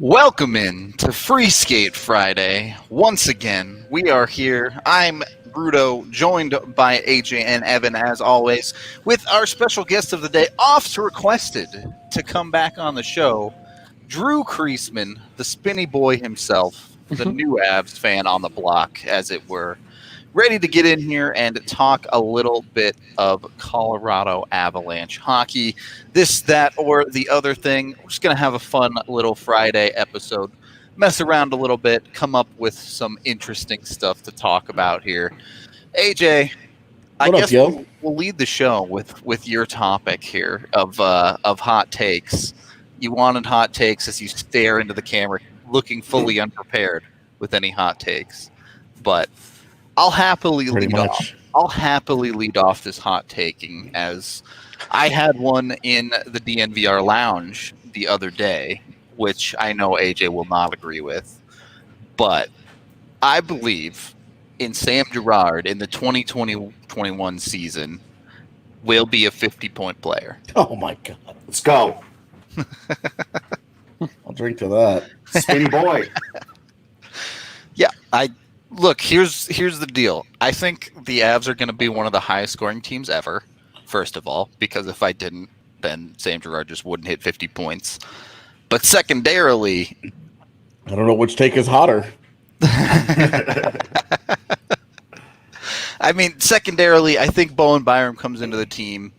Welcome in to Free Skate Friday. Once again, we are here. I'm Rudo, joined by AJ and Evan, as always, with our special guest of the day, oft requested to come back on the show, Drew Creasman, the spinny boy himself, the new Avs fan on the block, as it were. Ready to get in here and talk a little bit of Colorado Avalanche hockey. This, that, or the other thing. We're just going to have a fun little Friday episode. Mess around a little bit. Come up with some interesting stuff to talk about here. AJ, I guess we'll lead the show with your topic here of hot takes. You wanted hot takes as you stare into the camera, looking fully unprepared with any hot takes. But I'll happily lead off. I'll happily lead off this hot taking, as I had one in the DNVR Lounge the other day, which I know AJ will not agree with. But I believe in Sam Girard in the 2020-21 season will be a 50-point player. Oh my God. Let's go. I'll drink to that. Spinny boy. Yeah, Look, here's the deal. I think the Avs are going to be one of the highest scoring teams ever, first of all, because if I didn't, then Sam Girard just wouldn't hit 50 points. But secondarily, I don't know which take is hotter. I mean, secondarily, I think Bowen Byram comes into the team,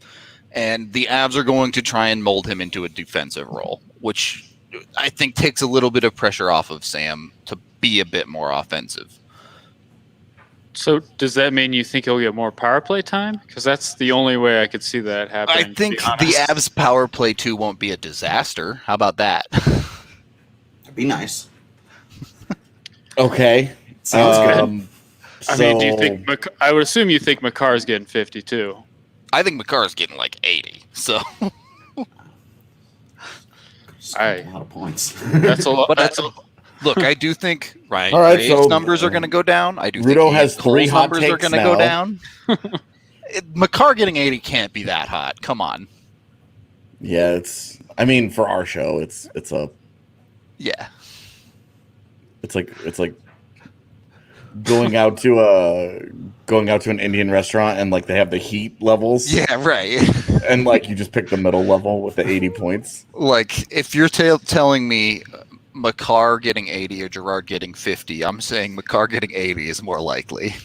and the Avs are going to try and mold him into a defensive role, which I think takes a little bit of pressure off of Sam to be a bit more offensive. So does that mean you think he'll get more power play time? Because that's the only way I could see that happening. I think the Avs power play 2 won't be a disaster. How about that? That'd be nice. Okay. Sounds good. I mean, do you think I would assume you think Makar's getting 52. I think Makar's getting like 80. So a lot of points. That's a lot. Look, I do think All right, Dave's numbers are going to go down. I do Rudo think has three hot numbers are takes going to go down. Makar getting 80 can't be that hot. Come on. Yeah, I mean, for our show, it's Yeah. It's like going out to an Indian restaurant and like they have the heat levels. Yeah, right. And like you just pick the middle level with the 80 points. Like if you're telling me Makar getting 80 or Girard getting 50, I'm saying Makar getting 80 is more likely.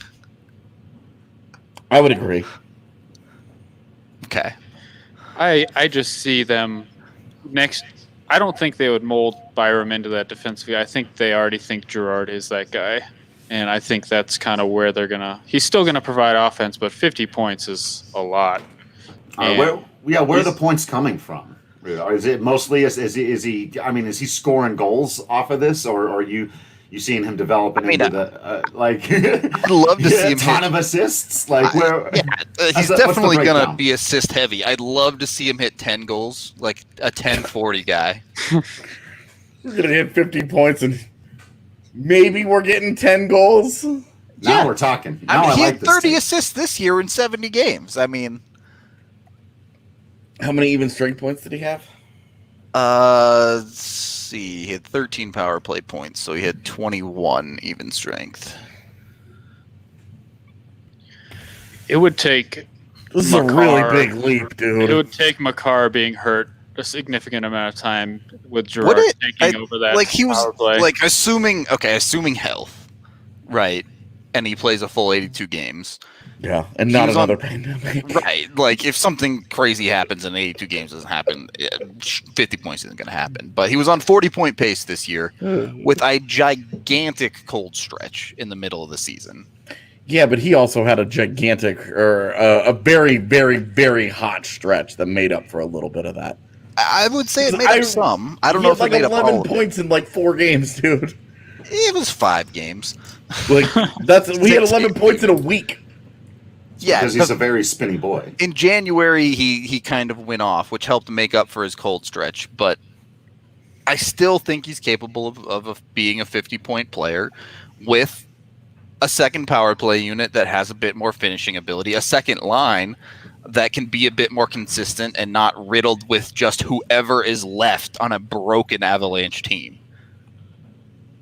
I would agree. Okay. I just see them next. I don't think they would mold Byram into that defensive guy. I think they already think Girard is that guy. And I think that's kind of where they're going to – he's still going to provide offense, but 50 points is a lot. Where are the points coming from? Is it mostly is he scoring goals off of this, or are you seeing him developing into the I'd love to see him a ton of assists? Like he's definitely gonna be assist heavy. I'd love to see him hit 10 goals, like a 10-40 guy. We're gonna hit 50 points and maybe we're getting 10 goals. Now we're talking. Now he had 30 assists this year in 70 games. I mean. How many even strength points did he have? Let's see. He had 13 power play points, so he had 21 even strength. It would take. This is a really big leap, dude. It would take Makar being hurt a significant amount of time with Girard taking over that. Like he was power play. like assuming health, right? And he plays a full 82 games. Yeah, and not another pandemic. Right. Like, if something crazy happens and 82 games doesn't happen, 50 points isn't going to happen. But he was on 40-point pace this year with a gigantic cold stretch in the middle of the season. Yeah, but he also had a gigantic or a very, very, very hot stretch that made up for a little bit of that. I would say it made up some. I don't know if it made up all of it. 11 points in like 4 games, dude. It was 5 games. Like we had 11 points in a week. Yeah, because he's a very spinny boy. In January, he kind of went off, which helped make up for his cold stretch. But I still think he's capable of being a 50-point player with a second power play unit that has a bit more finishing ability, a second line that can be a bit more consistent and not riddled with just whoever is left on a broken Avalanche team.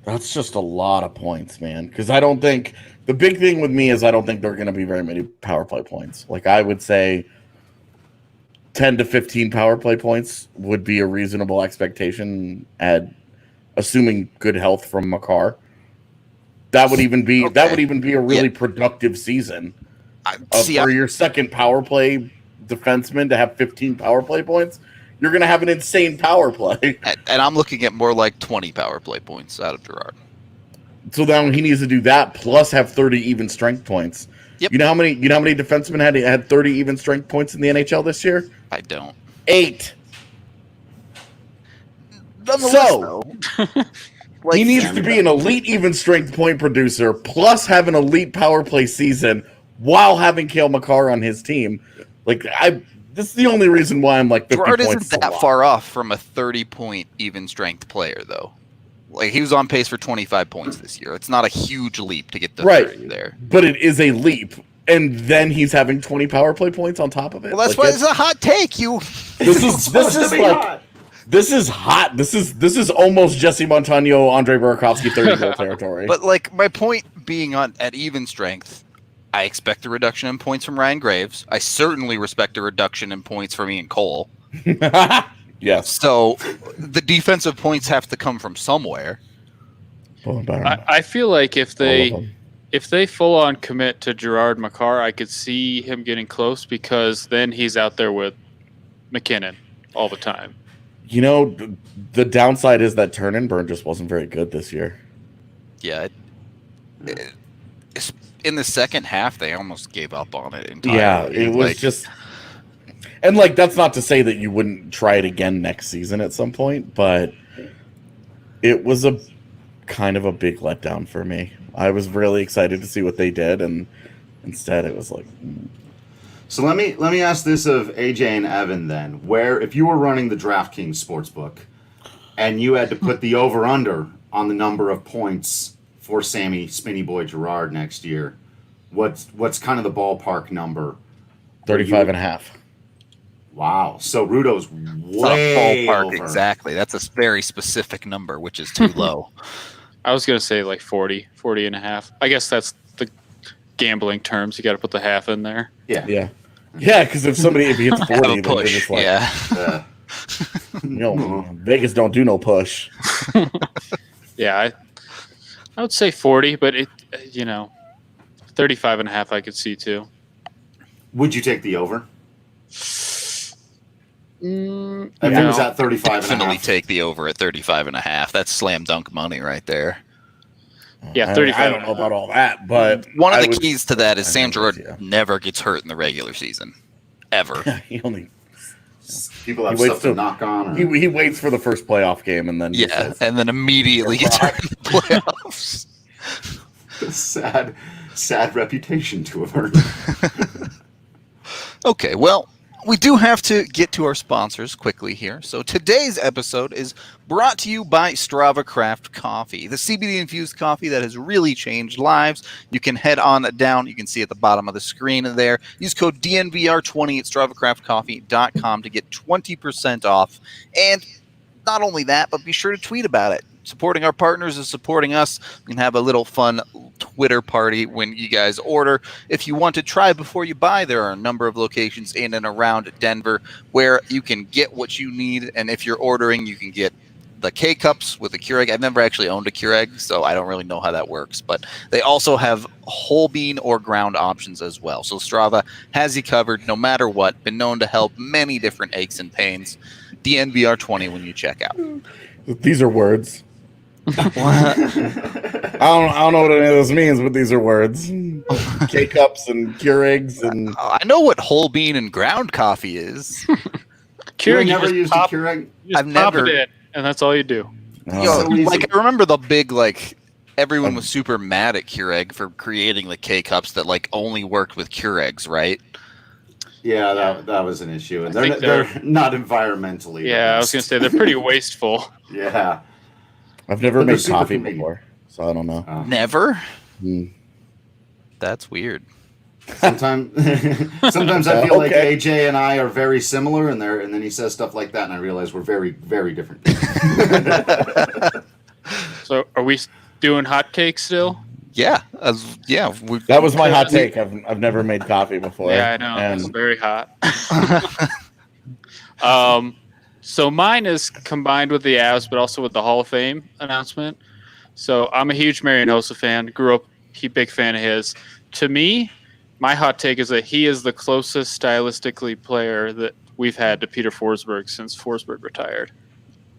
That's just a lot of points, man. Because I don't think the big thing with me is I don't think there are going to be very many power play points. Like I would say 10 to 15 power play points would be a reasonable expectation at assuming good health from Makar. That would even be a really productive season. For your second power play defenseman to have 15 power play points. You're going to have an insane power play. And I'm looking at more like 20 power play points out of Girard. So now he needs to do that plus have 30 even strength points. Yep. You know how many defensemen had 30 even strength points in the NHL this year? I don't. 8. So he needs to be an elite even strength point producer plus have an elite power play season while having Cale Makar on his team. This is the only reason why I'm like 50 Girard points isn't that far off from a 30-point even strength player, though. Like he was on pace for 25 points this year. It's not a huge leap to get the 30 there. But it is a leap. And then he's having 20 power play points on top of it. Well, that's why it's a hot take. This is hot. This is almost Jesse Montano, Andre Burakovsky 30-goal territory. But like my point being at even strength, I expect a reduction in points from Ryan Graves. I certainly respect a reduction in points from Ian Cole. Yes. So the defensive points have to come from somewhere. I feel like if they full on commit to Gerard Makar, I could see him getting close because then he's out there with McKinnon all the time. You know, the downside is that turn and burn just wasn't very good this year. Yeah. In the second half, they almost gave up on it entirely. Yeah, it was just... And, that's not to say that you wouldn't try it again next season at some point, but it was a kind of a big letdown for me. I was really excited to see what they did, and instead it was like... So let me ask this of AJ and Evan then. Where, if you were running the DraftKings Sportsbook, and you had to put the over-under on the number of points for Sammy Spinny Boy Girard next year, what's kind of the ballpark number? 35 and a half. Wow. So Rudo's way ballpark over. Exactly. That's a very specific number, which is too low. I was going to say like 40 and a half. I guess that's the gambling terms. You got to put the half in there. Yeah. Yeah. Yeah, because if he hits 40, then they're just like, Vegas don't do no push. Yeah, I would say 40, but 35 and a half I could see too. Would you take the over? If it was at 35 and a Definitely half. take the over at 35 and a half. That's slam dunk money right there. Yeah, 35. I don't know about all that, but one of the keys to that is Sam Girard never gets hurt in the regular season, ever. He only people have stuff to knock on. Or... He waits for the first playoff game and then and then immediately gets hurt in the playoffs. Sad reputation to have earned. Okay, well, we do have to get to our sponsors quickly here. So today's episode is brought to you by Strava Craft Coffee, the CBD-infused coffee that has really changed lives. You can head on down. You can see at the bottom of the screen there. Use code DNVR20 at StravaCraftCoffee.com to get 20% off. And not only that, but be sure to tweet about it. Supporting our partners is supporting us. We can have a little fun Twitter party when you guys order. If you want to try before you buy, there are a number of locations in and around Denver where you can get what you need. And if you're ordering, you can get the K-Cups with the Keurig. I've never actually owned a Keurig, so I don't really know how that works. But they also have whole bean or ground options as well. So Strava has you covered no matter what. Been known to help many different aches and pains. DNVR20 when you check out. These are words. I don't know what any of this means, but these are words. K-Cups and Keurigs and I know what whole bean and ground coffee is. Keurig never used a Keurig. I've never it in, and that's all you do. I remember the big everyone was super mad at Keurig for creating the K-Cups that only worked with Keurigs, right? Yeah, that was an issue, and they're not environmentally. Yeah, I was gonna say they're pretty wasteful. Yeah. I've never made coffee before, so I don't know. Never? That's weird. Sometimes I feel like AJ and I are very similar, and then he says stuff like that, and I realize we're very, very different. So are we doing hot takes still? Yeah, That was my hot take. I've never made coffee before. Yeah, I know. And It's very hot. So mine is combined with the Avs, but also with the Hall of Fame announcement. So I'm a huge Marian Hossa fan. Grew up big fan of his. To me, my hot take is that he is the closest stylistically player that we've had to Peter Forsberg since Forsberg retired.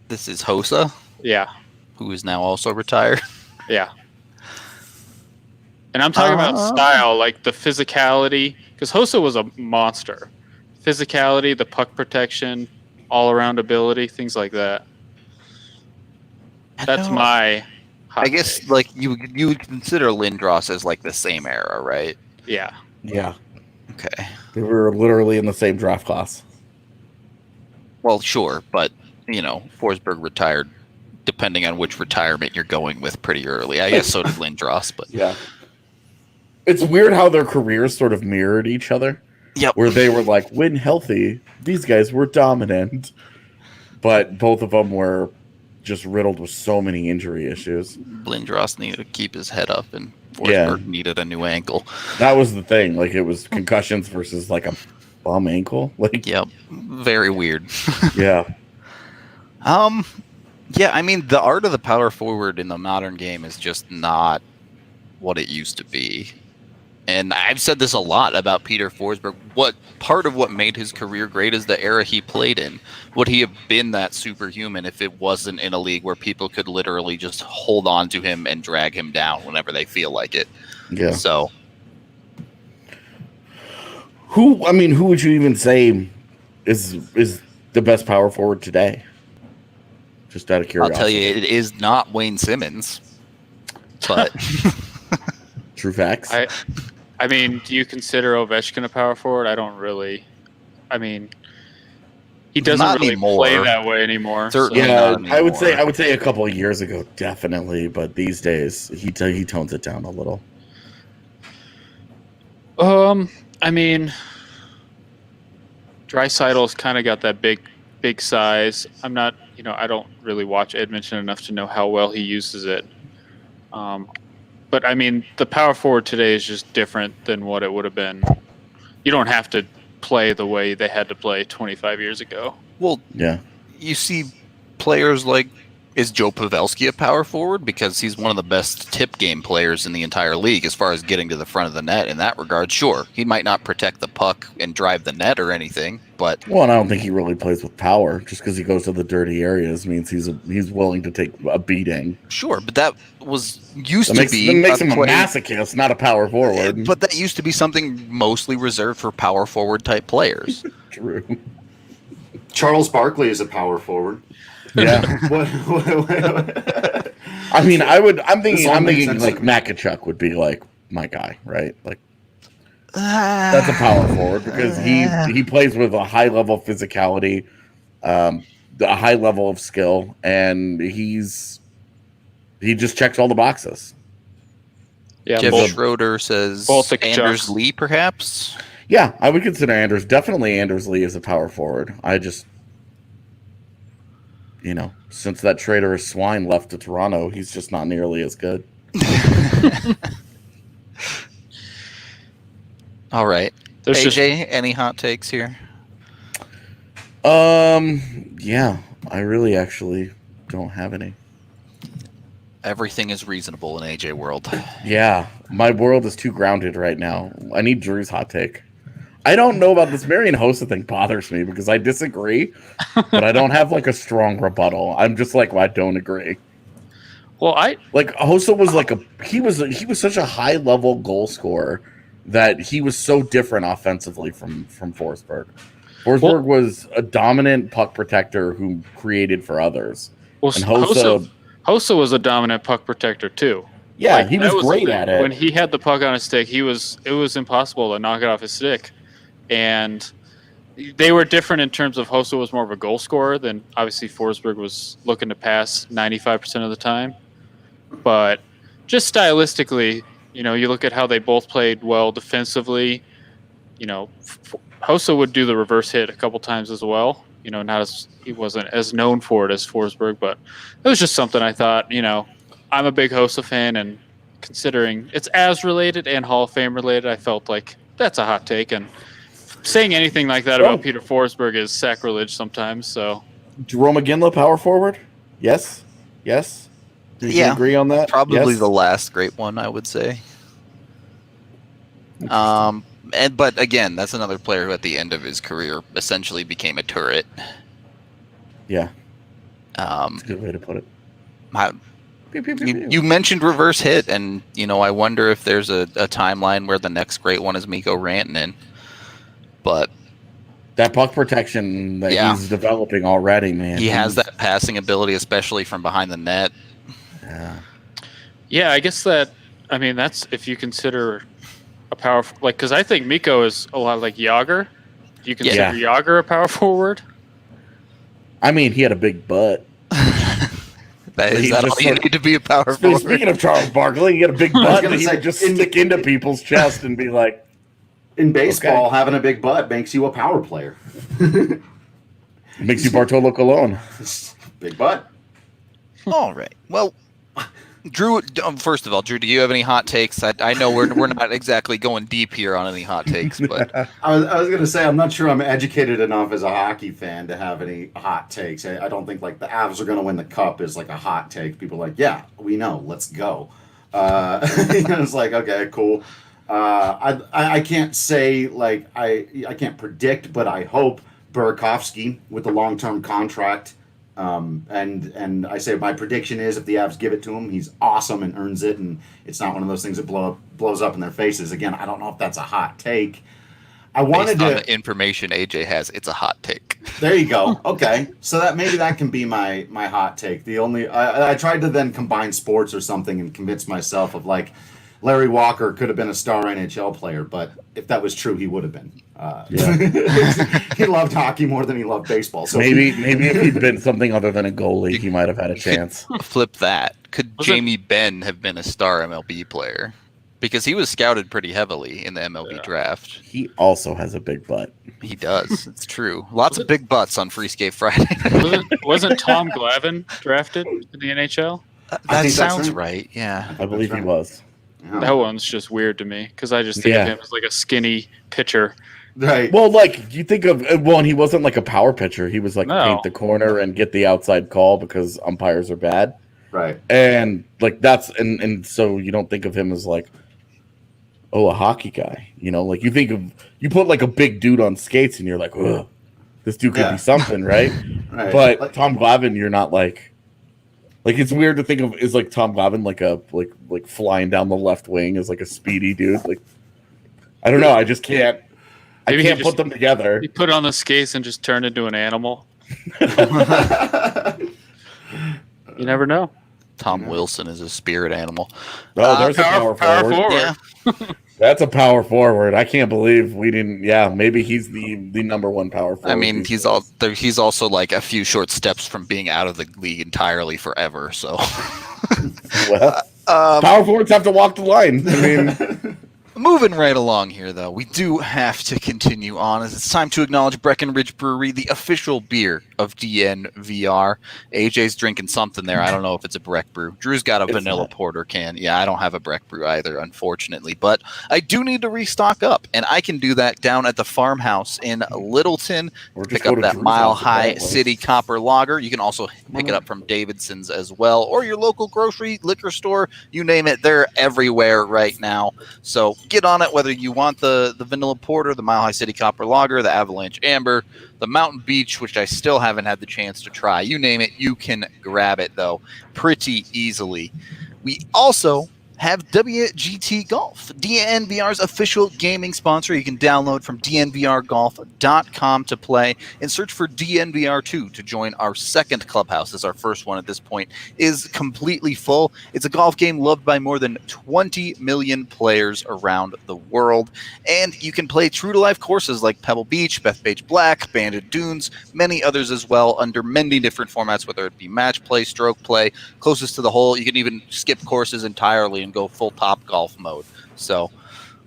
This is Hossa, Yeah, who is now also retired. yeah. And I'm talking about style, like the physicality, because Hossa was a monster. Physicality, the puck protection, all-around ability, things like that. That's my hot I guess take. like you would consider Lindros as like the same era, right? Yeah. yeah, Okay. we were literally in the same draft class. Well, sure, but Forsberg retired, depending on which retirement you're going with, pretty early. I guess so did Lindros, but Yeah. It's weird how their careers sort of mirrored each other. Yep. Where they were like, when healthy, these guys were dominant. But both of them were just riddled with so many injury issues. Lindros needed to keep his head up, and Forsberg needed a new ankle. That was the thing. Like, it was concussions versus like a bum ankle. Like, Yep. Very weird. yeah. Yeah, I mean, the art of the power forward in the modern game is just not what it used to be. And I've said this a lot about Peter Forsberg. Part of what made his career great is the era he played in. Would he have been that superhuman if it wasn't in a league where people could literally just hold on to him and drag him down whenever they feel like it? Yeah. So, Who would you even say is the best power forward today? Just out of I'll curiosity. tell you, it is not Wayne Simmons. But True facts. I mean, do you consider Ovechkin a power forward? I don't really. I mean, he doesn't Not really anymore. play that way anymore. Certainly so- yeah, not I would anymore. say a couple of years ago, definitely, but these days he tones it down a little. I mean, Draisaitl's kind of got that big size. I'm not, I don't really watch Edmonton enough to know how well he uses it. But I mean, the power forward today is just different than what it would have been. You don't have to play the way they had to play 25 years ago. well, Yeah. you see players like, is Joe Pavelski a power forward? Because he's one of the best tip game players in the entire league as far as getting to the front of the net in that regard. Sure, he might not protect the puck and drive the net or anything, but Well, and I don't think he really plays with power. Just because he goes to the dirty areas means he's willing to take a beating. sure, but that used That to makes, be that makes him a play- masochist, not a power forward. But that used to be something mostly reserved for power forward type players. True. Charles Barkley is a power forward. Yeah. What? I mean, I'm This all makes thinking sense like to me. Makachuk would be like my guy, right? Like that's a power forward because he plays with a high level of physicality, a high level of skill, and he just checks all the boxes. Yeah, Jeff both, Schroeder says Baltic Anders Chucks. Lee, perhaps. Yeah, I would consider definitely Anders Lee as a power forward. I just, since that traitorous swine left to Toronto, he's just not nearly as good. All right, there's AJ, just any hot takes here? Yeah, I really actually don't have any. Everything is reasonable in AJ world. Yeah, my world is too grounded right now. I need Drew's hot take. I don't know about this Marian Hossa thing bothers me because I disagree, but I don't have like a strong rebuttal. I'm just like, well, I don't agree. well, Like Hossa was like he was such a high level goal scorer that he was so different offensively from Forsberg. Forsberg was a dominant puck protector who created for others. well, And Hossa, Hossa was a dominant puck protector too. yeah, Like, he that was the great thing. at it. When he had the puck on his stick, it was impossible to knock it off his stick. And they were different in terms of Hossa was more of a goal scorer than obviously Forsberg was looking to pass 95% of the time. But just stylistically, you look at how they both played well defensively. Hossa would do the reverse hit a couple times as well. Not as he wasn't as known for it as Forsberg, but it was just something I thought, I'm a big Hossa fan, and considering it's as related and Hall of Fame related, I felt like that's a hot take. And saying anything like that about Peter Forsberg is sacrilege sometimes. So Jerome McGinley, power forward? Yes. Do you agree on that? Probably Yes? the last great one, I would say. But again, that's another player who at the end of his career essentially became a turret. Yeah. That's a good way to put it. You mentioned reverse hit, and I wonder if there's a timeline where the next great one is Mikko Rantanen. But that puck protection that he's developing already, man. He has that passing ability, especially from behind the net. Yeah, I guess that's if you consider a power, because I think Mikko is a lot like Jágr. Do you consider Jágr a power forward? I mean, he had a big butt. Is that all you need to be a power forward? Speaking of Charles Barkley, he had a big butt that he would just stick into people's chest and be like, in baseball, having a big butt makes you a power player. Makes you Bartolo Colon. Big butt. All right. Well, Drew, first of all, Drew, do you have any hot takes? I know we're not exactly going deep here on any hot takes, but I was going to say I'm not sure I'm educated enough as a hockey fan to have any hot takes. I don't think like the Avs are going to win the cup is like a hot take. People are like, yeah, we know, let's go. It's like, okay, cool. I can't say like I can't predict, but I hope Burakovsky with the long-term contract. And I say my prediction is if the Avs give it to him, he's awesome and earns it, and it's not one of those things that blows up in their faces. Again, I don't know if that's a hot take. Based on the information AJ has, it's a hot take. There you go. Okay, so that can be my hot take. The only I tried to then combine sports or something and convince myself of like Larry Walker could have been a star NHL player, but if that was true, he would have been. He loved hockey more than he loved baseball. So maybe if he'd been something other than a goalie, he might have had a chance. Flip that. Could Jamie Benn have been a star MLB player? Because he was scouted pretty heavily in the MLB draft. He also has a big butt. He does. It's true. Lots of big butts on Free Skate Friday. wasn't Tom Glavine drafted in the NHL? That sounds right. Yeah. I believe he was. Yeah. That one's just weird to me because I just think of him as like a skinny pitcher. Right. Well, like you think of and he wasn't like a power pitcher. He was like paint the corner and get the outside call because umpires are bad. Right. And like that's and so you don't think of him as like, a hockey guy. Like you put like a big dude on skates and you're like, oh, this dude could be something, right? Right. But Tom Glavine, you're not like it's weird to think of is like Tom Glavine like a like flying down the left wing as like a speedy dude. Like I don't know. I just can't. Maybe I can't put them together. He put on the skates and just turned into an animal. You never know. Tom Wilson is a spirit animal. Oh, there's a power forward. Yeah. That's a power forward. I can't believe we didn't. Yeah, maybe he's the number one power forward. I mean, he's also like a few short steps from being out of the league entirely forever. So, well, power forwards have to walk the line. I mean. Moving right along here, though, we do have to continue on as it's time to acknowledge Breckenridge Brewery, the official beer of DNVR. AJ's drinking something there. I don't know if it's a Breck Brew. Drew's got a vanilla porter can. Yeah, I don't have a Breck Brew either, unfortunately. But I do need to restock up, and I can do that down at the farmhouse in Littleton. Pick up that Mile High City Copper Lager. You can also pick it up from Davidson's as well, or your local grocery, liquor store, you name it. They're everywhere right now. So get on it, whether you want the vanilla porter, the Mile High City Copper Lager, the Avalanche Amber, the Mountain Beach, which I still haven't had the chance to try. You name it, you can grab it, though, pretty easily. We also have WGT Golf, DNVR's official gaming sponsor. You can download from dnvrgolf.com to play and search for DNVR2 to join our second clubhouse, as our first one at this point is completely full. It's a golf game loved by more than 20 million players around the world, and you can play true-to-life courses like Pebble Beach, Bethpage Black, Banded Dunes, many others as well, under many different formats, whether it be match play, stroke play, closest to the hole. You can even skip courses entirely and go full top golf mode. So,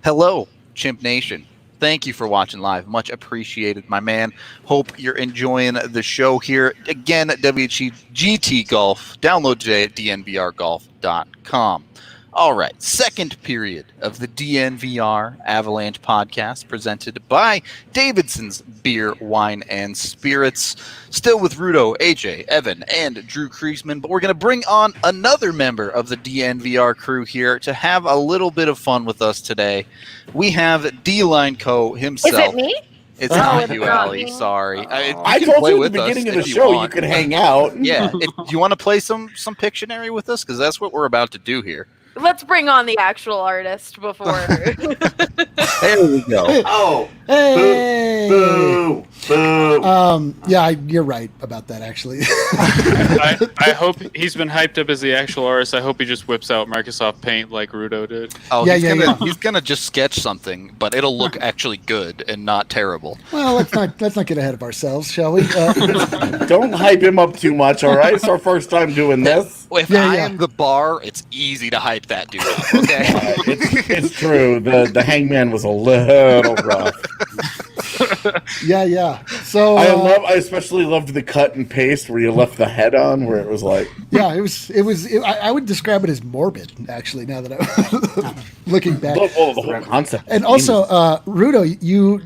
hello, Chimp Nation. thank you for watching live. Much appreciated, my man. Hope you're enjoying the show here. Again, WGT Golf. Download today at dnvrgolf.com. All right, second period of the DNVR Avalanche Podcast presented by Davidson's Beer, Wine, and Spirits. Still with Rudo, AJ, Evan, and Drew Creasman, but we're going to bring on another member of the DNVR crew here to have a little bit of fun with us today. We have D-Line Co. himself. Is it me? It's Oh, not it's you, not Allie. me. Sorry. I You can told play you at with the us beginning of the if you show you want. could hang out. Yeah. Do you want to play some Pictionary with us? Because that's what we're about to do here. Let's bring on the actual artist before. There we go. Oh, Hey! boo, boo. Yeah, you're right about that, actually. I hope he's been hyped up as the actual artist. I hope he just whips out Microsoft Paint like Rudo did. Oh, Yeah, he's gonna just sketch something, but it'll look actually good and not terrible. Well, let's not get ahead of ourselves, shall we? Don't hype him up too much, all right? It's our first time doing this. If Yeah, I yeah. am the bar, it's easy to hype that dude up. Okay. It's true. The hangman was a little rough. yeah. So I especially loved the cut and paste where you left the head on, where it was like, yeah, I would describe it as morbid, actually. Now that I'm looking back, the whole concept. and also, Rudo, you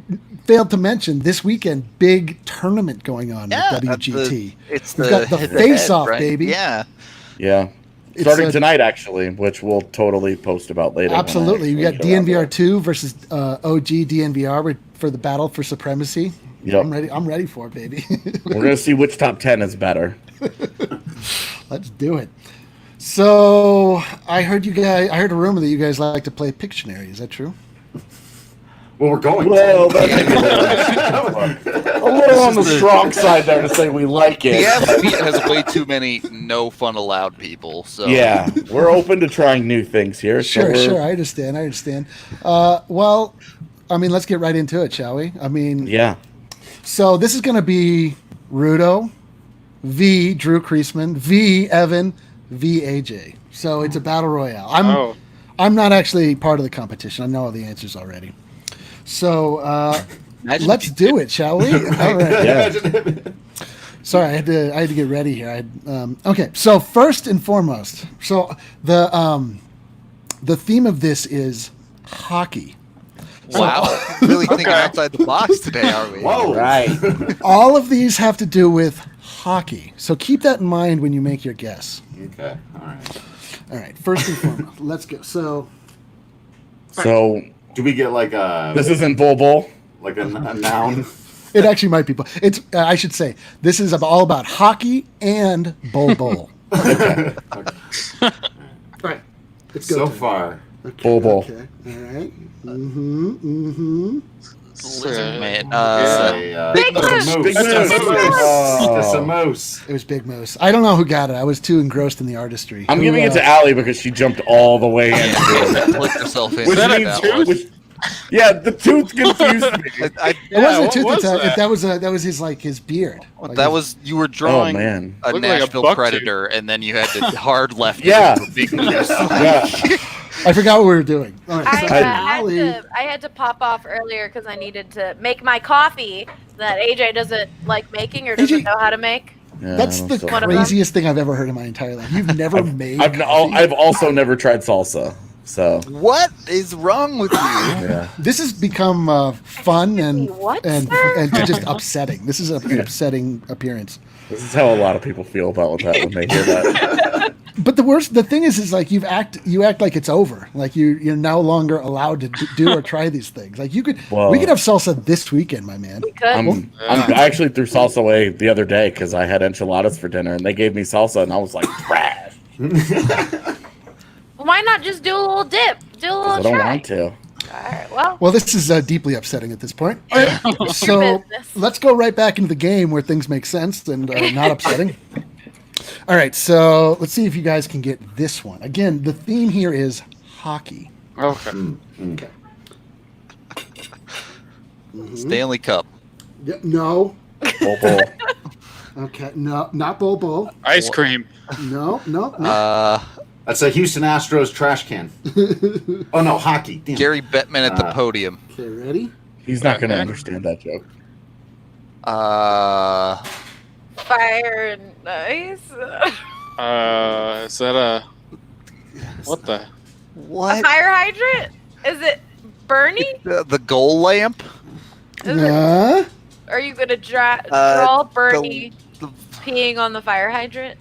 failed to mention this weekend big tournament going on with WGT. It's We've got the head-to-head, face-off, right? baby. Yeah. Yeah. It's Starting a- tonight, actually, which we'll totally post about later. when I Absolutely, we got actually show DNVR up. 2 versus OG DNVR for the battle for supremacy. Yep. I'm ready for it, baby. We're gonna see which top 10 is better. Let's do it. So I heard a rumor that you guys like to play Pictionary. Is that true? Well, we're going. Well, that's a little on the strong side there to say we like The it. FB has way too many no fun allowed people. So Yeah, we're open to trying new things here. so Sure, we're- sure. I understand. Well, I mean, let's get right into it, shall we? I mean, Yeah. so this is going to be Rudo, V Drew Creasman, V Evan, V AJ. So it's a battle royale. I'm not actually part of the competition. I know all the answers already. So Imagine let's if you do it, shall we? All right. Yeah. Sorry, I had to get ready here. Okay, so first and foremost, so the theme of this is hockey. Wow. Really thinking outside the box today, are we? Whoa. Right. All of these have to do with hockey. So keep that in mind when you make your guess. Okay. All right. All right, first and foremost, let's go. So So Do we get like this isn't Bull. a noun? it actually might be. It's I should say this is all about hockey and bowl. All right, let's go. So time. far, Bull. Okay. All right. Mm-hmm. Lizard man. Big Moose. Moose. Big It's a Moose. moose. Oh. It's a moose. It was Big Moose. I don't know who got it. I was too engrossed in the artistry. I'm Who, giving it to Allie because she jumped all the way in. Click yourself in. Which that means, one. yeah, the tooth confused me. It wasn't a tooth what was attack. that? That was his beard. Like That his- was you were drawing Oh, man. a Looked like a Nashville buck predator, and then you had to hard left. Yeah. into a big moose. Yeah. I forgot what we were doing. All right, so Allie- I had to pop off earlier because I needed to make my coffee that AJ doesn't like making or doesn't AJ know how to make. Yeah, That's I'm the still- One of them. craziest thing I've ever heard in my entire life. You've never made coffee? I've also never tried salsa. So What is wrong with you? yeah. This has become fun and What, and sir? and just upsetting. This is an upsetting appearance. This is how a lot of people feel about that when they hear that. But the thing is like you act like it's over. Like you're no longer allowed to do or try these things. Like we could have salsa this weekend, my man. We could. I actually threw salsa away the other day because I had enchiladas for dinner and they gave me salsa and I was like, trash. Why not just do a little dip? Do a little I don't try. want to. All right. Well, Well, this is deeply upsetting at this point. All right, so business. let's go right back into the game where things make sense and not upsetting. All right, so let's see if you guys can get this one. Again, the theme here is hockey. Okay. Okay. Stanley Cup. Yeah, no. Bull. Okay, no, not Bobo. Ice cream. No. That's a Houston Astros trash can. Oh no, hockey. Damn. Gary Bettman at the podium. Okay, ready? He's not going to understand that joke. Fire and ice. Is that a what the? What? A fire hydrant? Is it Bernie? The goal lamp? Is it, are you gonna draw Bernie the- peeing on the fire hydrant?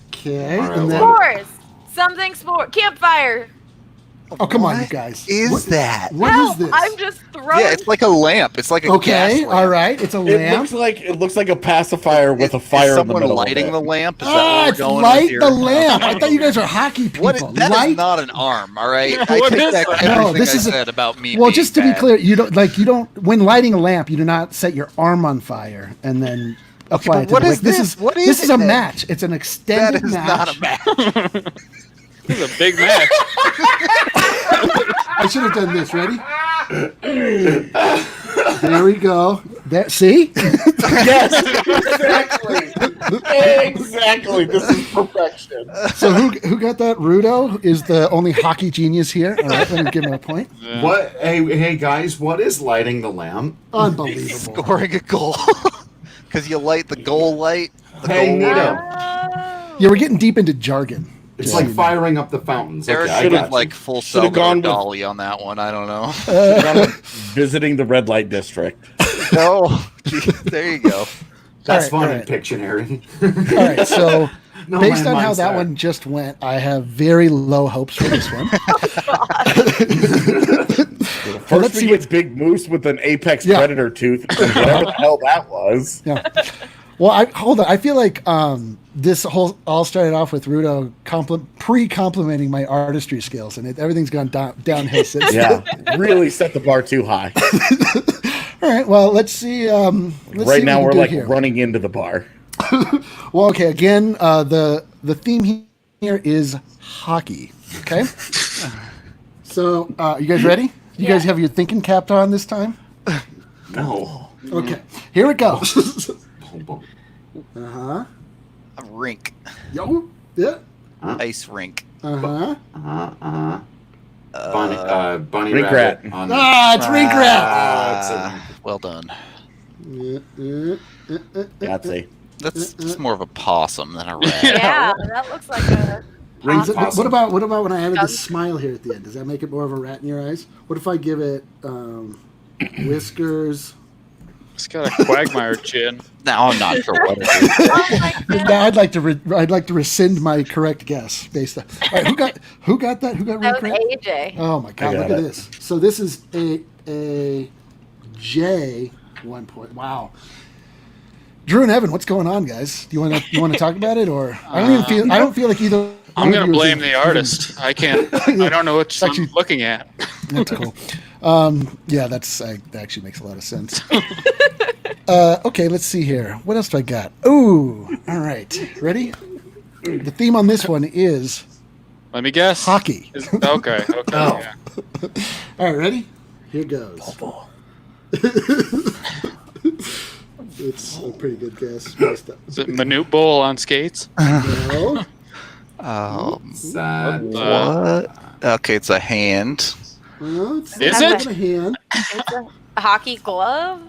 Okay. All right, And then, S'mores. Something s'more. Campfire. oh, come on, you What guys. is that? What Help, is this? I'm just throwing. Yeah, it's like a lamp. It's like a gas Okay, lamp. all right. It's a lamp. It looks like a pacifier with a fire Is in the someone middle lighting of the it. lamp? Is that Ah, what it's we're going light with here? the lamp. I thought you guys are hockey people. That light. is not an arm, all right? I What take is back that? everything No, this I is a- said about me. Well, being just to be bad. clear, you don't. When lighting a lamp, you do not set your arm on fire and then apply but it to what the is wick. This this? is What is this is it a then? match. It's an That extended is match. not a match. This is a big match. I should have done this. Ready? There we go. There, see? Yes, exactly. Exactly. This is perfection. So who got that? Rudo is the only hockey genius here. All right, let me give him a point. Yeah. What? Hey, guys! What is lighting the lamp? Unbelievable. Scoring a goal. Because you light the goal light. The Hey, goal Nito. lamp. Yeah, we're getting deep into jargon. It's Just like so you know. firing up the fountains. Derek Okay, I should got have you. like full Should've Salvador gone with- Dolly on that one. I don't know. Visiting the red light district. No. There you go. That's All right, fun all in right. Pictionary. All right, so No, based my on how mind's that there. one just went, I have very low hopes for this one. First let's we see get Big Moose with an apex Yeah. predator tooth. Whatever the hell that was. Yeah. Well, hold on. I feel like this whole all started off with Rudo pre-complimenting my artistry skills, and everything's gone downhill since. Yeah, really set the bar too high. All right. Well, let's see. Let's see Right what now we we're can do like here. running into the bar. Well, okay. Again, the theme here is hockey. Okay. So, you guys ready? You guys have your thinking cap on this time? No. Okay. Here it goes. Boom. Uh-huh. A rink. Yo. Yeah. Ice rink. Uh-huh. Bunny Rink rabbit. rat. On Ah, it's rink rat. Well done. Yahtzee. That's more of a possum than a rat. Yeah, that looks like a. Ring Is it- possum. what about when I added this smile here at the end? Does that make it more of a rat in your eyes? What if I give it whiskers? It's got a quagmire chin. Now I'm not sure what it is. Oh my Now I'd like to rescind my correct guess based on. All right, who got that? Who got That rink was rat? AJ. Oh my god! I Look got at it. this. So this is a J 1 point. Wow. Drew and Evan, what's going on, guys? Do you want to talk about it, or I don't feel like either. I'm one of gonna you is blame the artist. I can't. I don't know what Actually- I'm looking at. That's cool. Yeah, that actually makes a lot of sense. Okay, let's see here. What else do I got? Ooh, all right. Ready? The theme on this one is Let me guess. hockey. Okay. Oh. Yeah. All right, ready? Here goes. It's a pretty good guess. Based on, Is it Manute Bowl on skates? no. Sad. What? Okay, it's a hand. Well, it's Is not it? a hand. It's a hockey glove.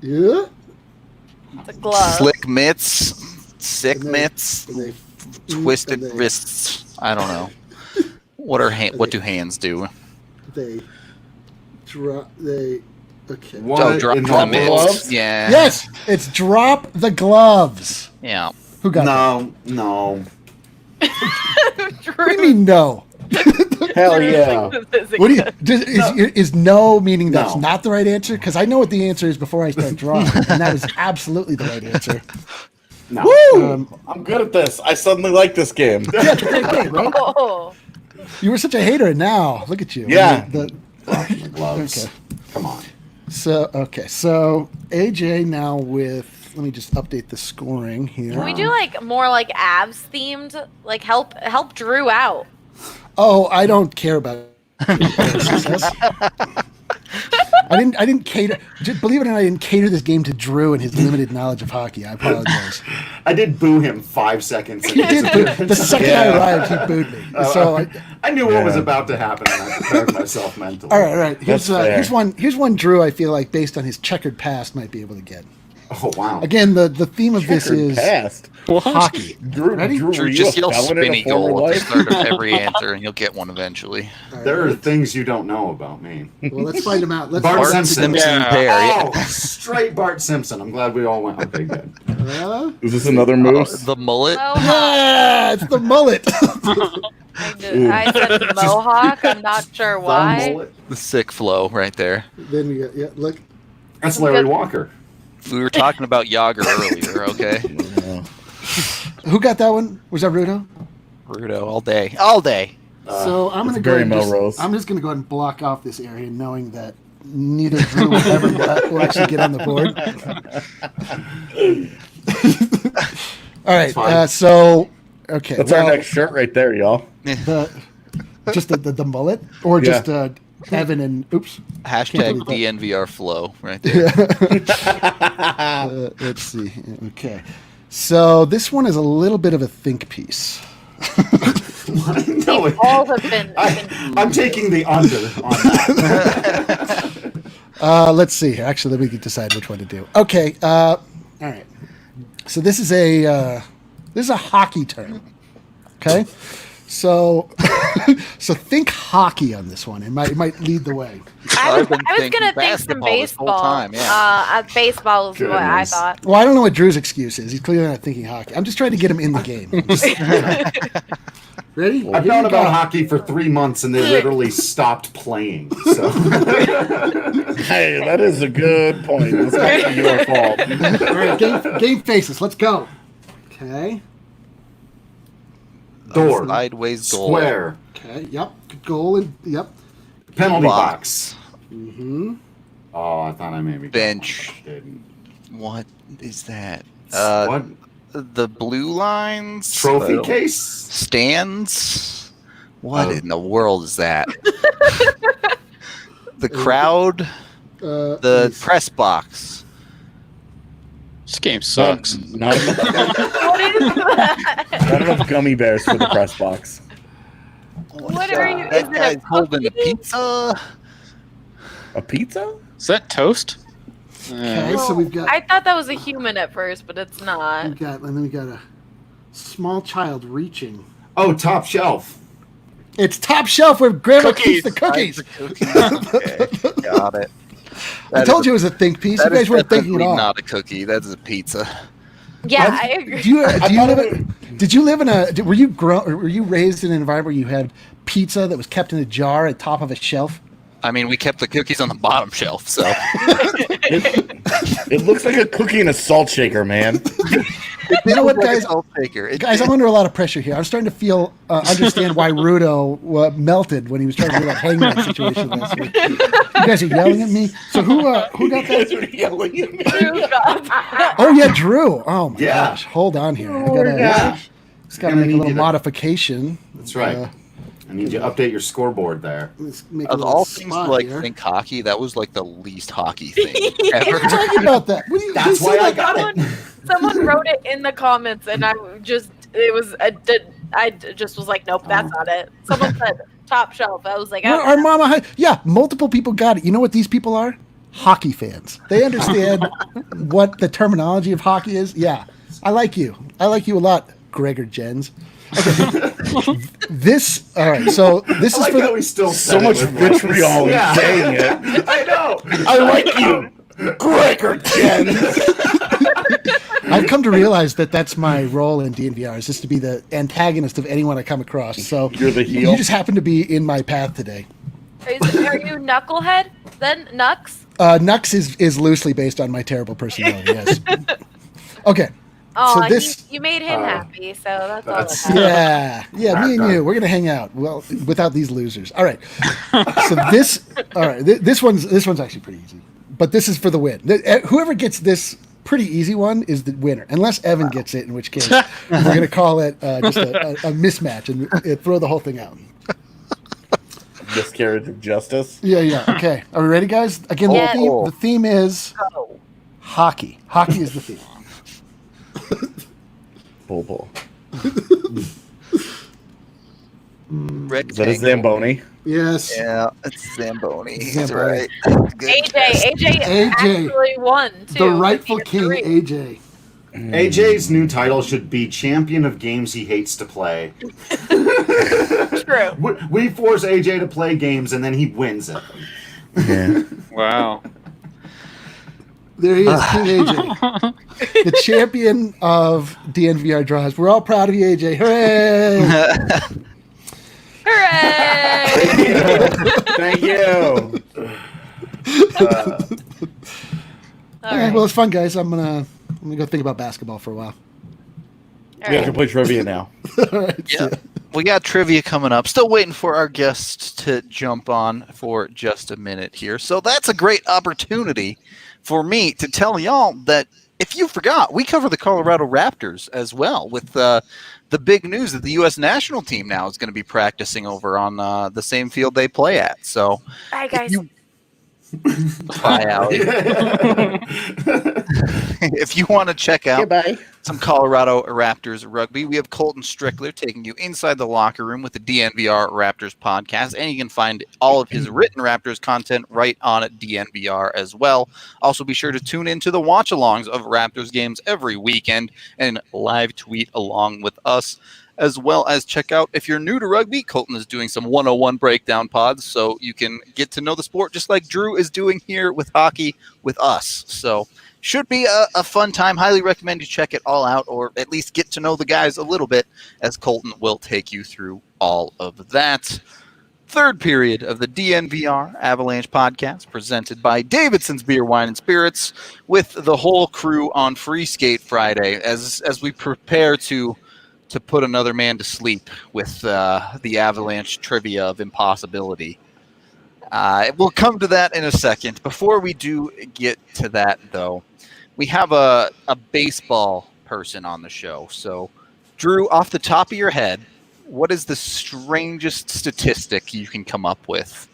Yeah. It's a glove. Slick mitts, sick And they- mitts, and they- twisted and they- wrists. I don't know. What do hands do? They drop. They. Okay. What Oh, drop in the the mitts. gloves? Yeah. Yes, it's drop the gloves. Yeah. Who got No. that? What do you mean no? Hell yeah. What do you is no meaning that's No. not the right answer? Because I know what the answer is before I start drawing, and that is absolutely the right answer. No. Woo! I'm good at this. I suddenly like this game. Yeah, it's a great game, right? Oh, You were such a hater, and now look at you. Yeah. The gloves. Okay. Come on. So AJ now with. Let me just update the scoring here. can we do like more like abs themed? Like help Drew out. Oh, I don't care about success. I didn't cater. Believe it or not, I didn't cater this game to Drew and his limited knowledge of hockey. I apologize. I did boo him 5 seconds. He did. The second I arrived, he booed me. So I knew what was about to happen, and I prepared myself mentally. all right. Here's That's fair. here's one Drew, I feel like, based on his checkered past, might be able to get. Oh wow! Again, the theme of this Checkered is past. hockey. Drew, Ready? Drew, Drew, were you just a yell felon in a spinny former goal at the life? start of every answer, and you'll get one eventually. There are things you don't know about me. Well, let's find him out. Let's Bart Bart Simpson. Simpson Yeah. pair. Yeah. Oh, straight Bart Simpson. I'm glad we all went. Okay, good. Is this another moose? The mullet. Yeah, it's the mullet. I said mohawk. I'm not sure The why. mullet. The sick flow right there. Then we got look. That's Larry Walker. We were talking about Yager earlier, okay? Who got that one? Was that Rudo? Rudo all day. All day. So I'm it's gonna go. Barry And just, Melrose. I'm just gonna go ahead and block off this area, knowing that neither Drew will ever will actually get on the board. All right. fine. So okay. That's our next shirt right there, y'all. Just the mullet, or Yeah. just Evan and oops. Hashtag Can't DNVR flow right there. Let's see. Okay. So this one is a little bit of a think piece. No, All have been. I'm taking the under on that. Let's see. Actually, let me decide which one to do. Okay. All right. So this is a hockey term. Okay. So so think hockey on this one. It might lead the way. I I've been was thinking gonna think some basketball this whole baseball. time, yeah. Baseball is what I Goodness. thought. Well, I don't know what Drew's excuse is. He's clearly not thinking hockey. I'm just trying to get him in the game. Ready? I've Here known you about go. hockey for 3 months, and they literally stopped playing. So Hey, that is a good point. It's not your fault. All right, game faces. Let's go. Okay. door, Sideways goal. square, Okay. Yep. Good goal and yep. penalty Box. box. Oh, I thought I maybe Bench. didn't. What is that? What The blue lines. trophy case? Stands. What Oh. in the world is that? The crowd. The press box. This game sucks. Not enough gummy bears for the press box. What are you? Is That it guy's a holding a cookie? pizza. A pizza? Is that toast? Okay. So we've got. I thought that was a human at first, but it's not. And then we got a small child reaching. Oh, top shelf. It's top shelf where Grandma Cookies. keeps the cookies. Okay, got it. I told you it was a think piece. You guys weren't thinking at all. Not a cookie. That is a pizza. Yeah, I agree. Did you live in a? Were you raised in an environment where you had pizza that was kept in a jar at top of a shelf? I mean, we kept the cookies on the bottom shelf, so It looks like a cookie in a salt shaker, man. You know what, guys? It, Guys, I'm under a lot of pressure here. I'm starting to feel understand why Rudo melted when he was trying to do that hangman situation last week. You guys are yelling at me. So who got that? Are yelling at me. Oh yeah, Drew. Oh my Yeah. gosh, hold on here. Yeah, It's got to Gonna make a need little you to- modification. that's right. I need you to update your scoreboard there. Let's make a of little all things to spot like here. think hockey, that was like the least hockey thing ever. What are you talking about that? What do you, That's you why see I that? got it. Someone wrote it in the comments, and I just was like, nope, that's not it. Someone said top shelf. I was like, Our mama had, yeah, multiple people got it. You know what these people are? Hockey fans. They understand what the terminology of hockey is. Yeah, I like you. I like you a lot, Gregor Jens. Okay. All right, so this I is like for how the, we still So said it much with like this. vitriol in Yeah. saying it. I know. I like you, Gregor Jen. I've come to realize that that's my role in DNVR is just to be the antagonist of anyone I come across. So You're the heel. You just happen to be in my path today. are you Knucklehead? Then Nux? Nux is loosely based on my terrible personality. Yes. Okay. Oh, So this- you made him happy, so that's all that's- that matters. Yeah, me and you, we're gonna hang out. Well, without these losers. All right. So this one's actually pretty easy, but this is for the win. Whoever gets this pretty easy one is the winner, unless Evan gets it, in which case we're gonna call it just a mismatch and throw the whole thing out. miscarriage of justice. Yeah. Okay. Are we ready, guys? Again, Yes. the theme is hockey. Hockey is the theme. Pull. Rectangle. Is that a Zamboni? Yes. Yeah, it's Zamboni. He's Zamboni. right. Good guess. AJ actually won too. The rightful with king, 3. AJ. AJ's new title should be champion of games he hates to play. True. We force AJ to play games and then he wins at them. Yeah. Wow. There he is, King AJ. The champion of DNVR drives. We're all proud of you, AJ. Hooray! Hooray! Thank you. All Okay, right. well, it's fun, guys. I'm gonna go think about basketball for a while. All We have to right. play trivia now. All right. see Yeah. ya. We got trivia coming up. Still waiting for our guests to jump on for just a minute here. So that's a great opportunity for me to tell y'all that if you forgot, we cover the Colorado Raptors as well with the big news that the U.S. national team now is going to be practicing over on the same field they play at. So All right, guys. bye, Allie. If you want to check out Goodbye. some Colorado Raptors rugby, we have Colton Strickler taking you inside the locker room with the DNVR Raptors podcast, and you can find all of his written Raptors content right on DNVR as well. Also, be sure to tune into the watch-alongs of Raptors games every weekend and live tweet along with us, as well as check out, if you're new to rugby, Colton is doing some 101 breakdown pods, so you can get to know the sport just like Drew is doing here with hockey with us. So should be a fun time. Highly recommend you check it all out, or at least get to know the guys a little bit, as Colton will take you through all of that. Third period of the DNVR Avalanche Podcast, presented by Davidson's Beer, Wine, and Spirits, with the whole crew on Free Skate Friday, as we prepare to put another man to sleep with the Avalanche trivia of impossibility. We'll come to that in a second. Before we do get to that, though, we have a baseball person on the show. So, Drew, off the top of your head, what is the strangest statistic you can come up with?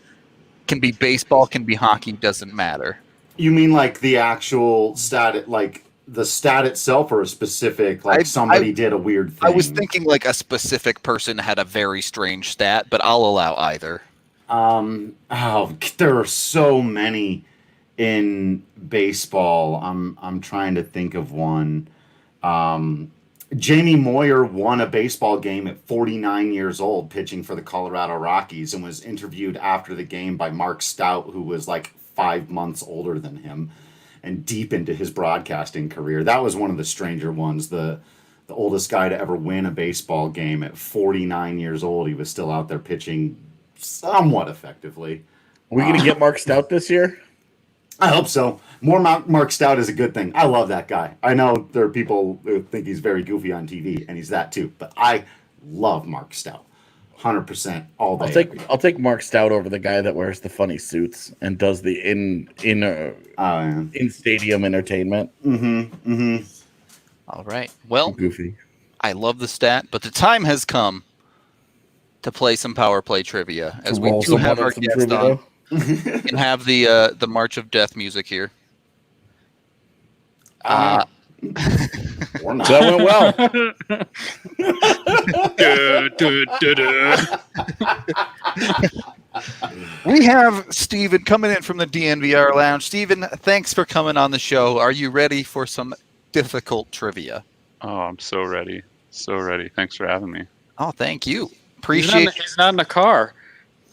Can be baseball, can be hockey, doesn't matter. You mean like the actual stat, like the stat itself, or a specific, like somebody did a weird thing? I was thinking like a specific person had a very strange stat, but I'll allow either. There are so many in baseball. I'm trying to think of one. Jamie Moyer won a baseball game at 49 years old, pitching for the Colorado Rockies, and was interviewed after the game by Mark Stout, who was like 5 months older than him and deep into his broadcasting career. That was one of the stranger ones. The oldest guy to ever win a baseball game at 49 years old. He was still out there pitching somewhat effectively. Are we going to get Mark Stout this year? I hope so. More Mark Stout is a good thing. I love that guy. I know there are people who think he's very goofy on TV, and he's that too. But I love Mark Stout. 100% all day. I'll take Mark Stout over the guy that wears the funny suits and does the in stadium entertainment. All right. Well, Goofy. I love the stat, but the time has come to play some power play trivia, as we do have our guest on and have the March of Death music here. Or not. That went well. We have Steven coming in from the DNVR Lounge. Steven, thanks for coming on the show. Are you ready for some difficult trivia? Oh, I'm so ready. So ready. Thanks for having me. Oh, thank you. He's Appreciate not in the car.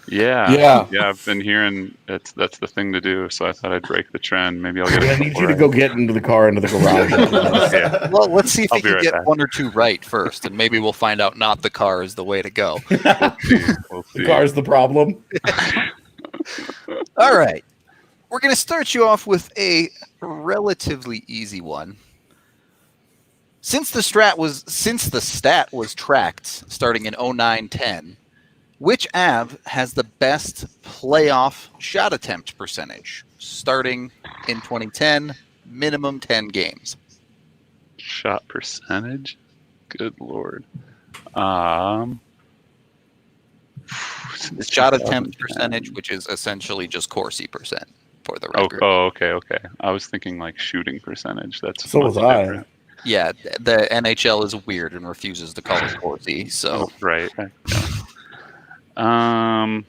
Yeah. I've been hearing that's the thing to do. So I thought I'd break the trend. Maybe I'll get. I need you to go get into the car, into the garage. Yeah. Well, let's see if I'll we be can right get back. one or two right first, and maybe we'll find out not the car is the way to go. We'll see. The car's the problem. All right. We're going to start you off with a relatively easy one. Since the stat was tracked starting in 09-10, which Av has the best playoff shot attempt percentage starting in 2010, minimum 10 games? Shot percentage. Good lord. The shot attempt percentage, which is essentially just Corsi percent for the record. Okay. I was thinking like shooting percentage. That's So was I. different. Yeah, the NHL is weird and refuses to call it Corsi. So Right. Yeah.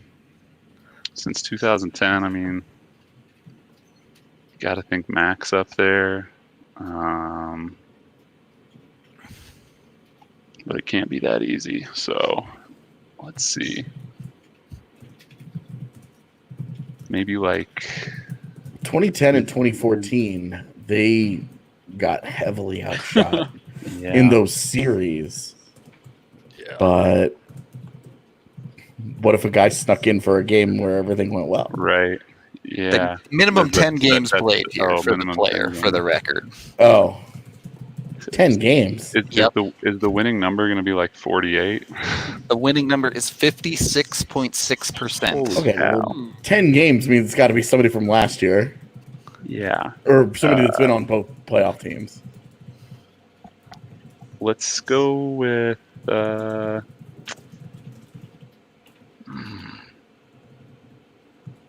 Since 2010, I mean, got to think Max up there. But it can't be that easy. So let's see. Maybe like 2010 and 2014, they got heavily outshot yeah. in those series. yeah. But what if a guy snuck in for a game where everything went well? Right. Yeah. Minimum That- 10 games that- played here oh, for the minimum player, 10 for the games. record. Oh, 10 games. Yep. Is the winning number going to be like 48? The winning number is 56.6%. Okay, cow. well, 10 games means it's got to be somebody from last year Yeah. or somebody that's been on both playoff teams. Let's go with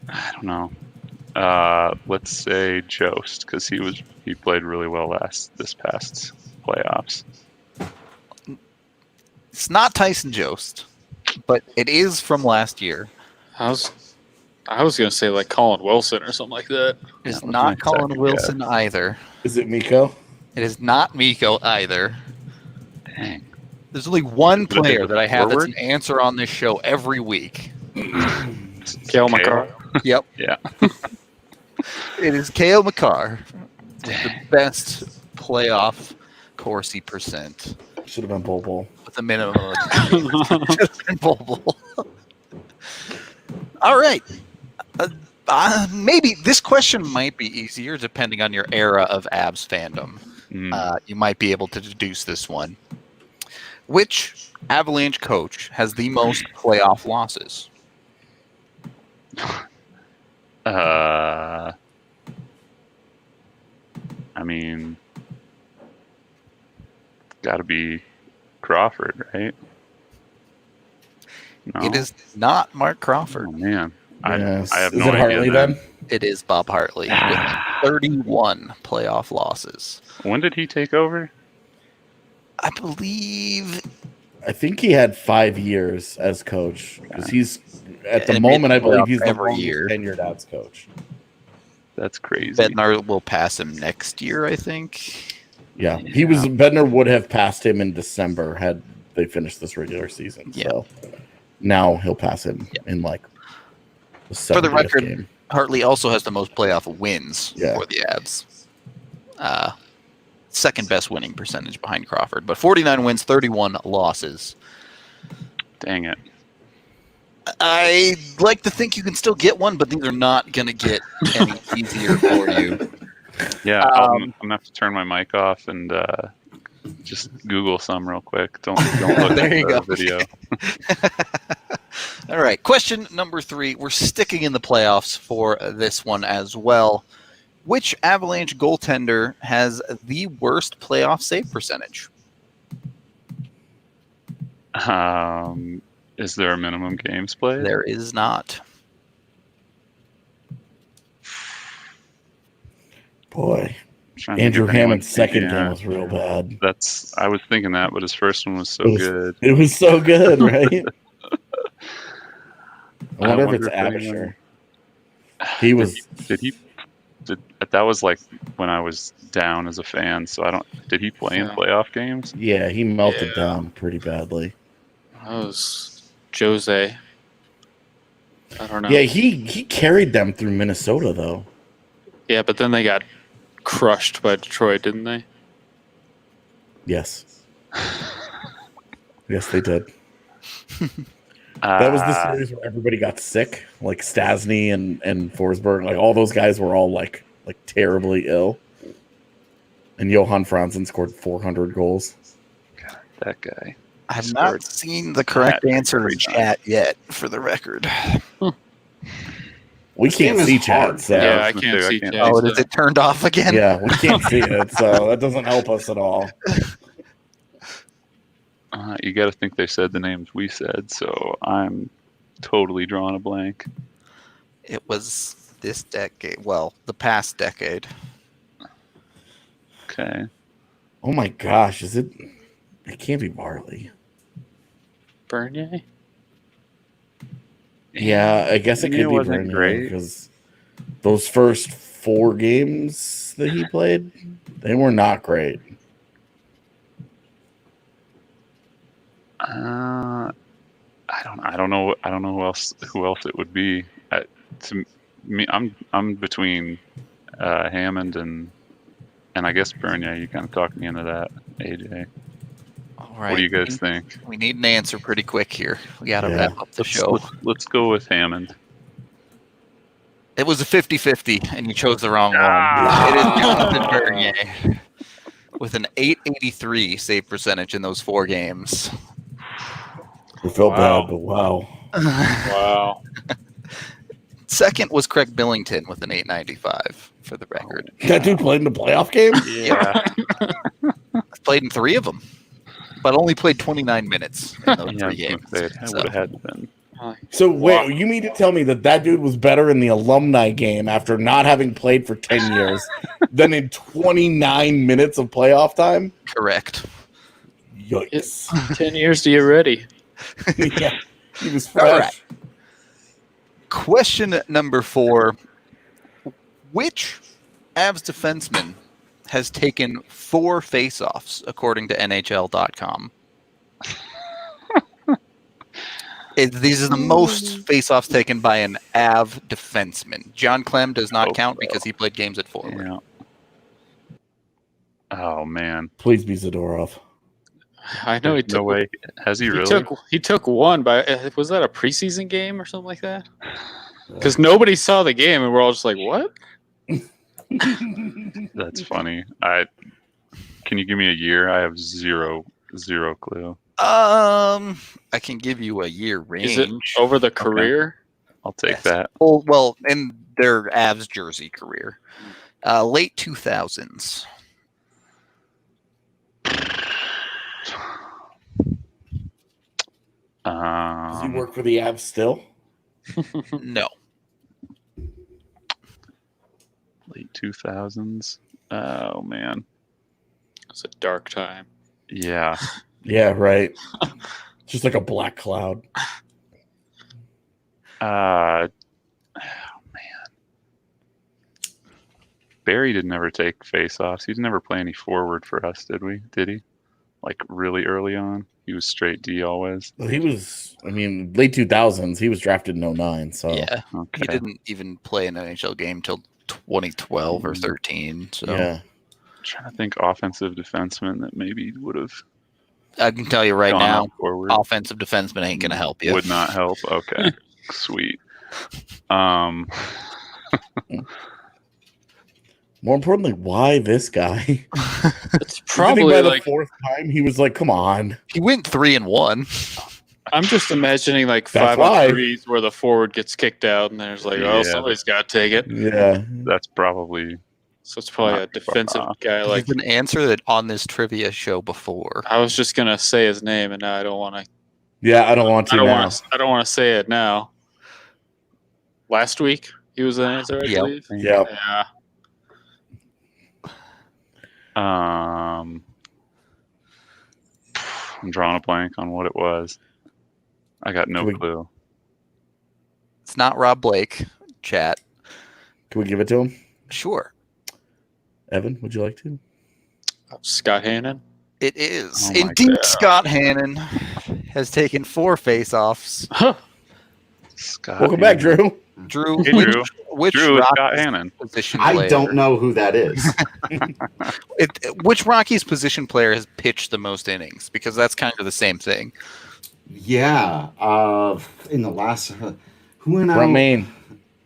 I don't know. Let's say Jost because he played really well this past playoffs. It's not Tyson Jost, but it is from last year. I was gonna say like Colin Wilson or something like that. It's That was not my Colin second Wilson either. Is it Miko? It is not Miko either. Dang. There's only one Is it a player that I have that's forward? an answer on this show every week. Kale McCarr. Yep. Yeah. It is Kale McCarr. The best playoff Corsi percent Should have been Bol. with a minimum of just been Bol. All right. Maybe this question might be easier depending on your era of Abs fandom. You might be able to deduce this one. Which Avalanche coach has the most playoff losses? I mean, got to be Crawford, right? No? It is not Mark Crawford. Oh man, Yes. I have Is no it idea. Hartley then? It is Bob Hartley with 31 playoff losses. When did he take over? I believe I think he had 5 years as coach because he's at the And moment made I believe playoffs he's the every longest year. tenured as coach. That's crazy. Bednar will pass him next year, I think. Yeah, he was. Bednar would have passed him in December had they finished this regular season. Yeah. So now he'll pass him in like the For the 70th record, game. Hartley also has the most playoff wins Yeah. for the Abs. Second best winning percentage behind Crawford, but 49 wins, 31 losses. Dang it. I like to think you can still get one, but these are not going to get any easier for you. Yeah, I'm gonna have to turn my mic off and just Google some real quick. Don't look There at you the go. video. All right, question number 3. We're sticking in the playoffs for this one as well. Which Avalanche goaltender has the worst playoff save percentage? Is there a minimum games played? There is not. Boy, Trying to Andrew think if anyone- Hammond's second yeah, game was real bad. I was thinking that, but his first one was so It was- good. It was so good, right? I wonder if it's anyone- Abisher. He was. That was like when I was down as a fan, so I don't. Did he play in Yeah. playoff games? Yeah, he melted Yeah. down pretty badly. That was Jose. I don't know. Yeah, he carried them through Minnesota though. Yeah, but then they got crushed by Detroit, didn't they? Yes. Yes, they did. That was the series where everybody got sick, like Stasny and Forsberg. Like all those guys were all like terribly ill. And Johan Franzen scored 400 goals. That guy. I have Scored. not seen the correct Chat answer in every time. chat yet, for the record. We This game can't is see hard. chat, so Yeah, yeah, I can't see can't- Jay, Oh, so- is it turned off again? we can't see it, so that doesn't help us at all. You got to think they said the names we said, so I'm totally drawing a blank. It was this decade. Well, the past decade. Okay. Oh my gosh, is it? It can't be Varley. Bernier? Yeah, I guess it Bernier could be wasn't Bernier great. because those first 4 games that he played, they were not great. I don't know who else it would be. To me, I'm between Hammond and I guess Bernier. You kind of talked me into that, AJ. All right. What do you guys think? We need an answer pretty quick here. We got to Yeah. wrap up the show. Let's go with Hammond. It was a 50-50, and you chose the wrong Ah. one. It is Jonathan Bernier with an .883 save percentage in those 4 games. It felt Wow. bad, but wow. Wow. Second was Craig Billington with an .895 for the record. That dude played in the playoff game? Yeah. Played in 3 of them, but only played 29 minutes in those 3 games. It So, would have had been. So wait, you mean to tell me that dude was better in the alumni game after not having played for 10 years than in 29 minutes of playoff time? correct. Yikes. 10 years to get ready. Yeah, he was All fresh. right. Question number 4. Which Avs defenseman has taken 4 faceoffs, according to NHL.com? These are the most faceoffs taken by an Av defenseman. John Clem does not count because he played games at forward. Yeah. Oh man. Please be Zadorov. I know he There's no took. way. Has he really? He took one, but was that a preseason game or something like that? Because nobody saw the game, and we're all just like, "What?" That's funny. Can you give me a year? I have zero clue. I can give you a year range. Is it over the career? I'll take Yes. that. Well, in their Avs jersey career, late 2000s. Does he work for the Avs still? No. Late 2000s. Oh man. It's a dark time. Yeah. Yeah, right. Just like a black cloud. Oh man. Barry did never take face-offs. He did never play any forward for us, did we? Did he? Like really early on? He was straight D always. Well, he was, late 2000s. He was drafted in 09. So, Yeah. He Okay. didn't even play an NHL game till 2012 or 13. So yeah. I'm trying to think offensive defenseman that maybe would have I can tell you right gone now, on forward. offensive defenseman ain't going to help you. Would not help. Okay. Sweet. Um More importantly, why this guy? It's I think probably by the like 4th time, he was like, come on. He went 3-1. I'm just imagining like That's 5-on-3s where the forward gets kicked out, and there's like, oh, Yeah. somebody's got to take it. Yeah. that's probably So it's probably a Not defensive far off. guy. Like Like an answer that on this trivia show before. I was just gonna say his name, and now I don't want to. Yeah, I don't want to now. I don't want to say it now. Last week he was the answer, I Yep. believe. Yeah. Yeah. I'm drawing a blank on what it was. I got no Can we- clue. It's not Rob Blake. Chat. Can we give it to him? Sure. Evan, would you like to? Scott Hannon. It is. Oh my Indeed, God. Scott Hannon has taken 4 faceoffs. Scott Welcome back, Hannon. Drew. Drew, Hey, which Drew is Scott Rockies Hannon. position I player? don't know who that is. Which Rockies position player has pitched the most innings? Because that's kind of the same thing. Yeah. In the last, who went out? Brent Maine.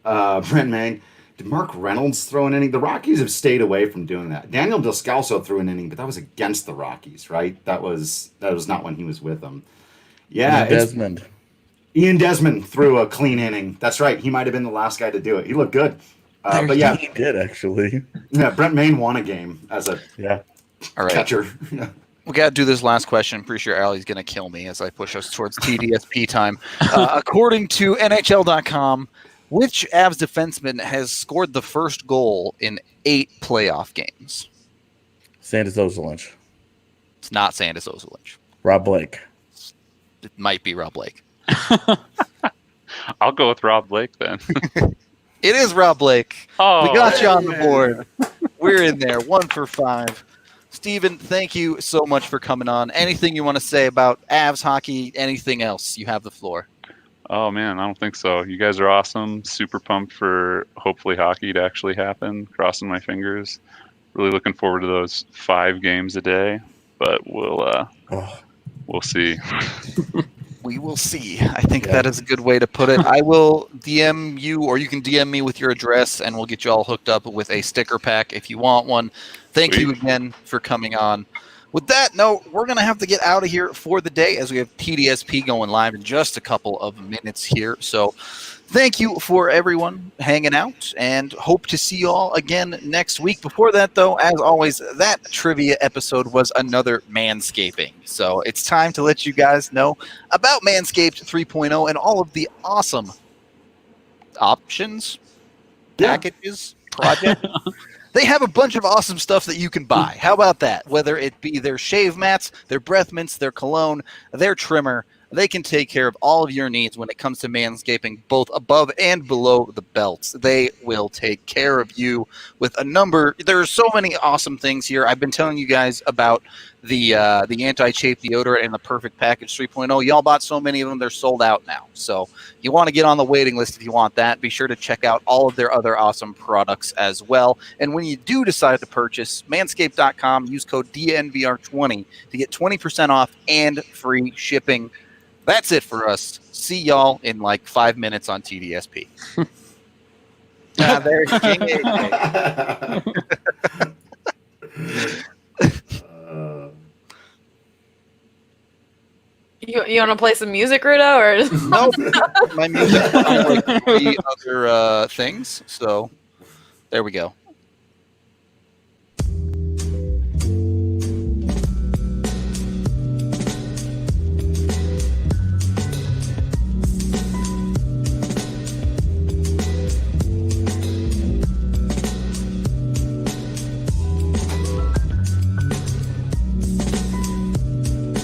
Brent Maine. Did Mark Reynolds throw an inning? The Rockies have stayed away from doing that. Daniel Descalso threw an inning, but that was against the Rockies, right? That was not when he was with them. Yeah, And Desmond. Ian Desmond threw a clean inning. That's right. He might have been the last guy to do it. He looked good. But yeah, He did, actually. yeah, Brent Maine won a game as a Yeah. All right. catcher. Yeah. We got to do this last question. I'm pretty sure Allie's going to kill me as I push us towards TDSP time. According to NHL.com, which Avs defenseman has scored the first goal in 8 playoff games? Sandis Ozolinsh. It's not Sandis Ozolinsh. Rob Blake. It might be Rob Blake. I'll go with Rob Blake then. It is Rob Blake. Oh, We got you on the board. We're in there, 1 for 5. Steven, thank you so much for coming on. Anything you want to say about Avs hockey? Anything else? You have the floor. Oh man, I don't think so. You guys are awesome. Super pumped for hopefully hockey to actually happen. Crossing my fingers. Really looking forward to those 5 games a day. But we'll see. We will see. I think that is a good way to put it. I will DM you, or you can DM me with your address, and we'll get you all hooked up with a sticker pack if you want one. Thank you again for coming on. With that note, we're going to have to get out of here for the day as we have TDSP going live in just a couple of minutes here. So thank you for everyone hanging out, and hope to see you all again next week. Before that, though, as always, that trivia episode was another Manscaping. So it's time to let you guys know about Manscaped 3.0 and all of the awesome options, packages, projects. They have a bunch of awesome stuff that you can buy. How about that? Whether it be their shave mats, their breath mints, their cologne, their trimmer, they can take care of all of your needs when it comes to manscaping, both above and below the belts. They will take care of you with a number. There are so many awesome things here. I've been telling you guys about the anti-chafe deodorant and the Perfect Package 3.0. Y'all bought so many of them, they're sold out now. So you want to get on the waiting list if you want that. Be sure to check out all of their other awesome products as well. And when you do decide to purchase, manscaped.com, use code DNVR20 to get 20% off and free shipping. That's it for us. See y'all in like 5 minutes on TDSP. There's King AJ. You want to play some music, Rudo? Or No, my music is on like 3 other things. So there we go.